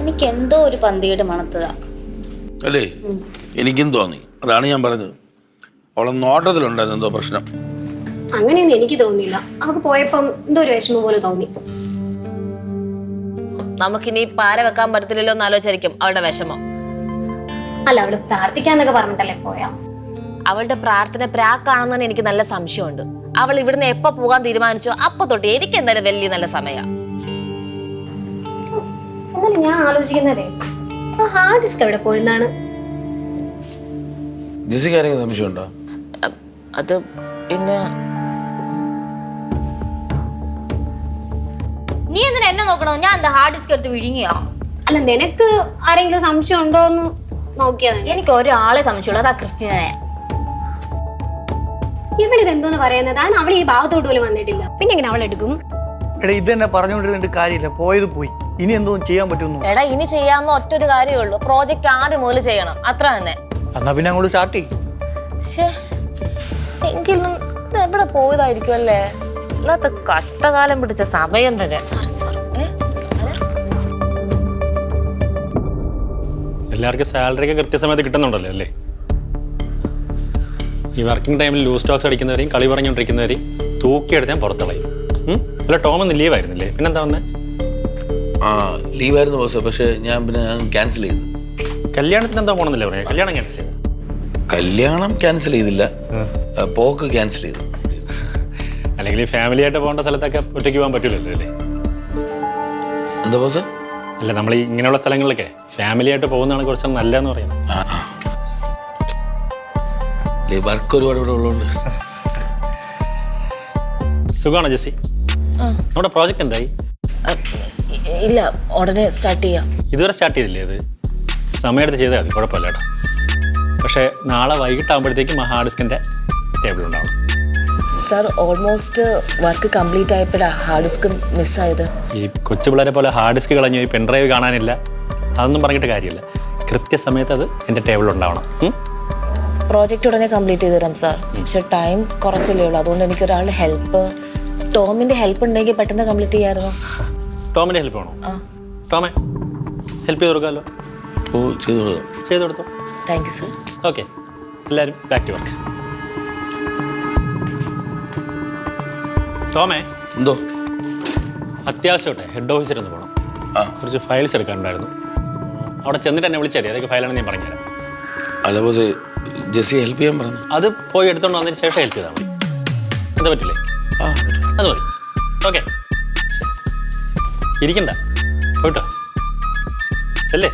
എനിക്ക് എന്തോ ഒരു പന്തിയുടെ മണത്തതാ അല്ലേ? എനിക്കും തോന്നി. അതാണ് ഞാൻ പറഞ്ഞത്. അവളെ നോട്ടത്തിലുണ്ടായിരുന്നു എന്തോ പ്രശ്നം. അങ്ങനെയൊന്നും എനിക്ക് തോന്നിയില്ല. അവൾക്ക് പോയപ്പം എന്തോ ഒരു വിഷമം പോലെ തോന്നി. നമുക്കിനി പാര വെക്കാൻ പറ്റത്തില്ലല്ലോ എന്ന് ആലോചിച്ചായിരിക്കും അവളുടെ വിഷമം. അല്ല, അവള് പ്രാർത്ഥിക്കാന്നൊക്കെ പറഞ്ഞിട്ടല്ലേ പോയാ. അവളുടെ പ്രാർത്ഥന പ്രാക്കാണെന്ന് എനിക്ക് നല്ല സംശയമുണ്ട്. അവൾ ഇവിടുന്ന് എപ്പോ പോകാൻ തീരുമാനിച്ചോ അപ്പൊ തൊട്ട് എനിക്ക് എന്തായാലും വലിയ നല്ല സമയം. എന്നാലും ഞാൻ ആലോചിക്കുന്നതേ, ആ ഹാർഡ് ഡിസ്ക് എവിടെ പോയെന്നാണ്. ജിസിക്ക് സംശയമുണ്ടോ? അത് പിന്നെ നീ എന്തിനാ എന്നെ നോക്കണോ? ഞാൻ എന്താ ഹാർഡ് ഡിസ്ക് എടുത്ത് വിഴുങ്ങിയോ? അല്ല, നിനക്ക് ആരെങ്കിലും സംശയം ഉണ്ടോ എന്ന് നോക്കിയാ. എനിക്ക് ഒരാളെ സംശയമുള്ളൂ, അതാ ക്രിസ്റ്റീനെ. ഇവളിത് എന്തോന്ന് പറയുന്നത്? അവൾ ഈ ഭാഗത്തോട്ട് പോലും വന്നിട്ടില്ല, പിന്നെ എങ്ങനെ അവൾ എടുക്കും? എടാ, ഇത് തന്നെ പറഞ്ഞുകൊണ്ടിരുന്നിട്ട് കാര്യമില്ല. പോയത് പോയി, ഇനി എന്തോന്നും ചെയ്യാൻ പറ്റുന്നു. എടാ, ഇനി ചെയ്യാവുന്ന ഒറ്റൊരു കാര്യമേ ഉള്ളൂ. പ്രോജക്റ്റ് ആദ്യം മുതൽ ചെയ്യണം, അത്ര തന്നെ. എന്നാ പിന്നെ അങ്ങോട്ട് സ്റ്റാർട്ട് ചെയ്യും. എങ്കിലും ഇത് എവിടെ പോയതായിരിക്കും അല്ലേ? ഇല്ലാത്ത കഷ്ടകാലം പിടിച്ച സമയം തന്നെ. എല്ലാവർക്കും സാലറി ഒക്കെ കൃത്യസമയത്ത് കിട്ടുന്നുണ്ടല്ലോ അല്ലേ? ഈ വർക്കിംഗ് ടൈമിൽ ലൂസ് സ്റ്റോക്സ് അടിക്കുന്നവരെയും കളി പറഞ്ഞുകൊണ്ടിരിക്കുന്നവരെയും തൂക്കിയെടുത്ത് ഞാൻ പുറത്തളയും. അല്ല, ടോം ഒന്ന് ലീവ് ആയിരുന്നില്ലേ? പിന്നെന്താ വന്നേ? ആ, ലീവായിരുന്നു ബോസ്. പക്ഷെ ഞാൻ പിന്നെ ക്യാൻസൽ ചെയ്തു. കല്യാണത്തിന് എന്താ പോകണമെന്നില്ല പറയാം. കല്യാണം ക്യാൻസൽ ചെയ്തു. കല്യാണം ക്യാൻസൽ ചെയ്തില്ല, പോക്ക് ക്യാൻസൽ ചെയ്തു. അല്ലെങ്കിൽ ഈ ഫാമിലി ആയിട്ട് പോകേണ്ട സ്ഥലത്തൊക്കെ ഒറ്റയ്ക്ക് പോകാൻ പറ്റില്ലല്ലോ അല്ലേ? എന്താ ബോസ്? അല്ല, നമ്മൾ ഈ ഇങ്ങനെയുള്ള സ്ഥലങ്ങളിലൊക്കെ ഫാമിലി ആയിട്ട് പോകുന്നതാണ് കുറച്ച് നല്ലതെന്ന് പറയുന്നത്. വർക്ക് ഒരുപാട് ഇവിടെ ഉള്ളതുകൊണ്ട്. സുഖമാണോ ജെസ്സി? നമ്മുടെ പ്രോജക്റ്റ് എന്തായി? ഇല്ല, ഉടനെ സ്റ്റാർട്ട് ചെയ്യാം. ഇതുവരെ സ്റ്റാർട്ട് ചെയ്തില്ലേ? അത് സമയമെടുത്ത് ചെയ്താൽ മതി, കുഴപ്പമില്ല കേട്ടോ. പക്ഷേ നാളെ വൈകിട്ടാകുമ്പോഴത്തേക്കും ഹാർഡ് ഡിസ്കിൻ്റെ ടേബിൾ ഉണ്ടാവണം. സാർ, ഓൾമോസ്റ്റ് വർക്ക് കംപ്ലീറ്റ് ആയപ്പോഴാണ് ഹാർഡ് ഡിസ്ക് മിസ്സായത്. ഈ കൊച്ചു പിള്ളേരെ പോലെ ഹാർഡ് ഡിസ്ക് കളഞ്ഞു, ഈ പെൻഡ്രൈവ് കാണാനില്ല, അതൊന്നും പറഞ്ഞിട്ട് കാര്യമില്ല. കൃത്യസമയത്ത് അത് എൻ്റെ ടേബിളിലുണ്ടാവണം. പ്രോജക്റ്റ് ഉടനെ കംപ്ലീറ്റ് ചെയ്ത് തരാം സാർ. പക്ഷെ ടൈം കുറച്ചല്ലേ ഉള്ളൂ, അതുകൊണ്ട് എനിക്കൊരാളുടെ ഹെൽപ്പ്, ടോമിൻ്റെ ഹെൽപ്പ് ഉണ്ടെങ്കിൽ പെട്ടെന്ന് കംപ്ലീറ്റ് ചെയ്യാമായിരുന്നു. ടോമിൻ്റെ ഹെൽപ്പ് വേണോ? ടോമെ ഹെൽപ്പ് ചെയ്ത് കൊടുക്കാമല്ലോ. ഓ, ചെയ്തു കൊടുക്കാം. ചെയ്ത് കൊടുത്തോ. Thank you sir. ഓക്കെ, എല്ലാവരും ബാക്ക് ടു വർക്ക്. ടോമേ, എന്തോ അത്യാവശ്യമായിട്ടെ ഹെഡ് ഓഫീസിലൊന്ന് പോകണം. കുറച്ച് ഫയൽസ് എടുക്കാനുണ്ടായിരുന്നു. അവിടെ ചെന്നിട്ട് എന്നെ വിളിച്ചാൽ മതി, അതൊക്കെ ഫയലാണെന്ന് ഞാൻ പറഞ്ഞുതരാം. അല്ല ബോസ്, ജെസ്സി ഹെൽപ്പ് ചെയ്യാൻ പറഞ്ഞു. അത് പോയി എടുത്തോണ്ട് വന്നതിന് ശേഷം ഹെൽപ്പ് ചെയ്താൽ മതി. എന്താ പറ്റില്ലേ? അത് മതി. ഓക്കെ, ഇരിക്കണ്ട, പോയിട്ടോ. ചെല്ലേ.